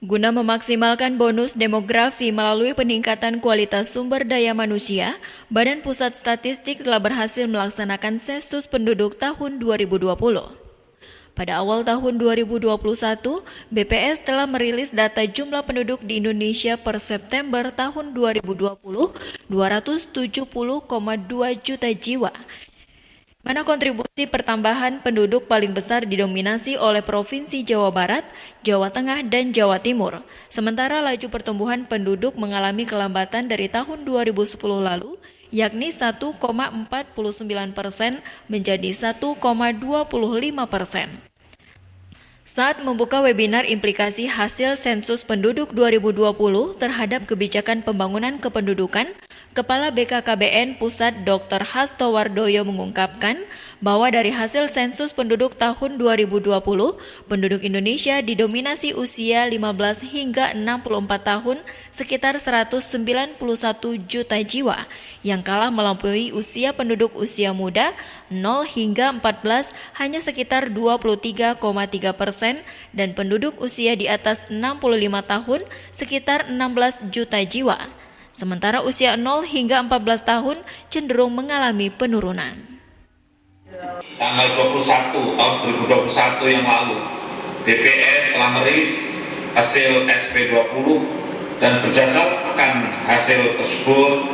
Guna memaksimalkan bonus demografi melalui peningkatan kualitas sumber daya manusia, Badan Pusat Statistik telah berhasil melaksanakan sensus penduduk tahun 2020. Pada awal tahun 2021, BPS telah merilis data jumlah penduduk di Indonesia per September tahun 2020, 270,2 juta jiwa. Mana kontribusi pertambahan penduduk paling besar didominasi oleh Provinsi Jawa Barat, Jawa Tengah, dan Jawa Timur. Sementara laju pertumbuhan penduduk mengalami kelambatan dari tahun 2010 lalu, yakni 1,49% menjadi 1,25%. Saat membuka webinar implikasi hasil sensus penduduk 2020 terhadap kebijakan pembangunan kependudukan, Kepala BKKBN Pusat Dr. Hasto Wardoyo mengungkapkan bahwa dari hasil sensus penduduk tahun 2020, penduduk Indonesia didominasi usia 15 hingga 64 tahun sekitar 191 juta jiwa, yang kalah melampaui usia penduduk usia muda 0 hingga 14 hanya sekitar 23,3% dan penduduk usia di atas 65 tahun sekitar 16 juta jiwa. Sementara usia 0 hingga 14 tahun cenderung mengalami penurunan. Tanggal 21 tahun 2021 yang lalu, BPS telah merilis hasil SP20 dan berdasarkan hasil tersebut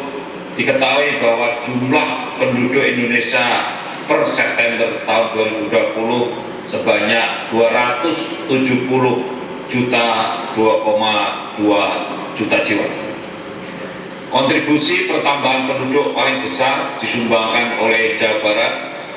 diketahui bahwa jumlah penduduk Indonesia per September tahun 2020 sebanyak 270 juta 2,2 juta jiwa. Kontribusi pertambahan penduduk paling besar disumbangkan oleh Jawa Barat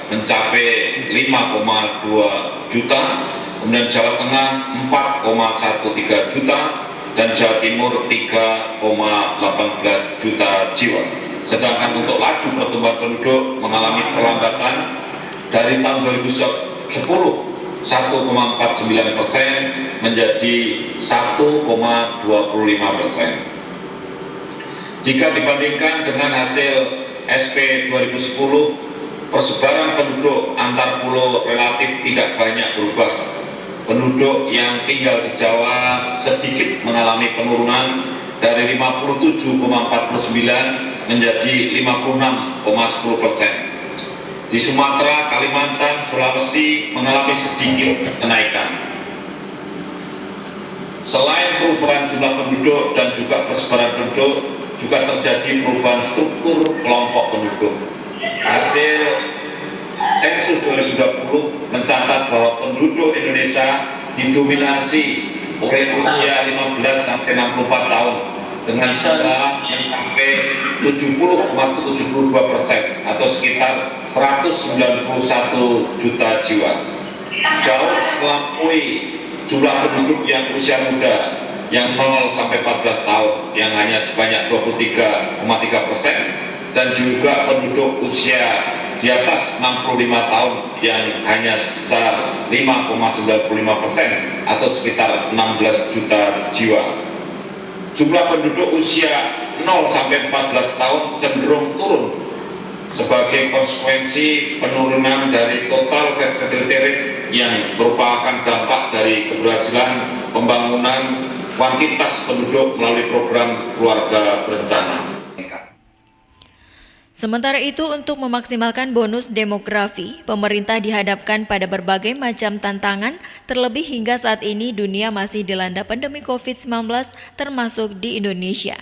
mencapai 5,2 juta, kemudian Jawa Tengah 4,13 juta, dan Jawa Timur 3,18 juta jiwa. Sedangkan untuk laju pertumbuhan penduduk mengalami perlambatan dari tahun 2010 1,49% menjadi 1,25%. Jika dibandingkan dengan hasil SP 2010, persebaran penduduk antar pulau relatif tidak banyak berubah. Penduduk yang tinggal di Jawa sedikit mengalami penurunan dari 57,49 menjadi 56,10%. Di Sumatera, Kalimantan, Sulawesi mengalami sedikit kenaikan. Selain perubahan jumlah penduduk dan juga persebaran penduduk, juga terjadi perubahan struktur kelompok penduduk. Hasil sensus 2020 mencatat bahwa penduduk Indonesia didominasi oleh usia 15 sampai 64 tahun dengan jumlah mencapai 70,72% atau sekitar 191 juta jiwa. Jauh melampaui jumlah penduduk yang usia muda yang 0 sampai 14 tahun yang hanya sebanyak 23,3% dan juga penduduk usia di atas 65 tahun yang hanya sebesar 5,95% atau sekitar 16 juta jiwa. Jumlah penduduk usia 0 sampai 14 tahun cenderung turun sebagai konsekuensi penurunan dari total fertility rate yang merupakan dampak dari keberhasilan pembangunan kuantitas penduduk melalui program keluarga berencana. Sementara itu, untuk memaksimalkan bonus demografi, pemerintah dihadapkan pada berbagai macam tantangan, terlebih hingga saat ini dunia masih dilanda pandemi COVID-19 termasuk di Indonesia.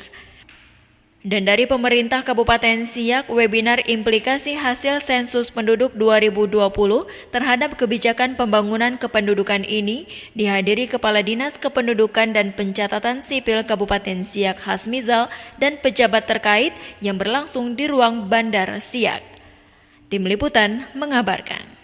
Dan dari pemerintah Kabupaten Siak, webinar implikasi hasil sensus penduduk 2020 terhadap kebijakan pembangunan kependudukan ini dihadiri Kepala Dinas Kependudukan dan Pencatatan Sipil Kabupaten Siak Hasmizal dan pejabat terkait yang berlangsung di ruang Bandar Siak. Tim Liputan mengabarkan.